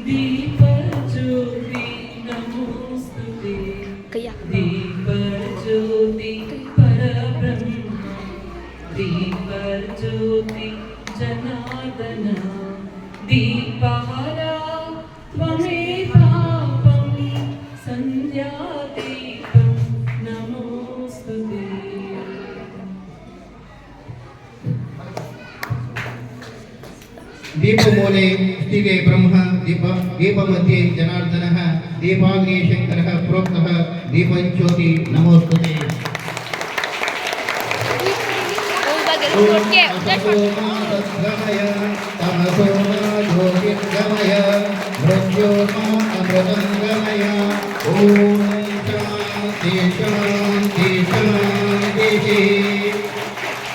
दीपज्योति नमोस्तुते दीपज्योति परब्रह्म दीपज्योति जनार्दन दीपारा त्वमेवापं संध्यादीपं नमोस्तुते। दीपमूले स्थिते ब्रह्म दीपमध्ये जनार्दनः दीपाग्ने शङ्करः प्रोक्तः दीपज्योति नमोस्तुते। गमय तमसो ज्योतिर्गमय मृत्योर्मा अमृतं गमय ॐ शान्ति शान्ति शान्तिः।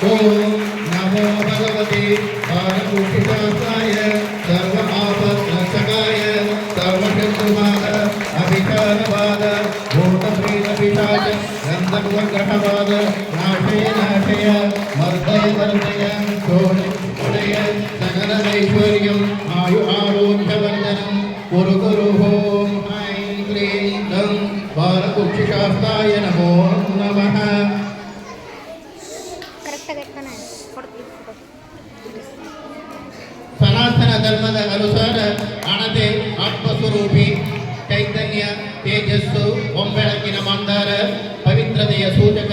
ॐ नमो भगवते पारकुक्षिताय सर्व आपद्रक्षकाय सर्वशत्रुवाद अभिचारवाद भूतप्रेतपिशाच गन्धर्वग्रहवाद नाशय नाशय मर्दय मर्दय शोणय सकलैश्वर्यम् आयु आरोग्यवर्धनं कुरु कुरु ॐ ऐं क्लीं तं पारकुक्षिशास्त्राय नमो नमः। ಸನಾತನ ಧರ್ಮದ ಅನುಸಾರ ಹಣತೆ ಆತ್ಮಸ್ವರೂಪಿ ಚೈತನ್ಯ ತೇಜಸ್ಸು ಒಂಬೆಳಕಿನ ಮಂದಾರ ಪವಿತ್ರತೆಯ ಸೂಚಕ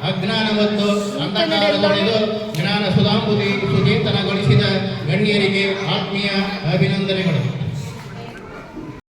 ಅಜ್ಞಾನ ಮತ್ತು ಅಂಧಕಾರದೊಡೆದು ಜ್ಞಾನ ಸುಧಾಂಬುದಿ ಸುಚೇತನಗೊಳಿಸಿದ ಗಣ್ಯರಿಗೆ ಆತ್ಮೀಯ ಅಭಿನಂದನೆಗಳು.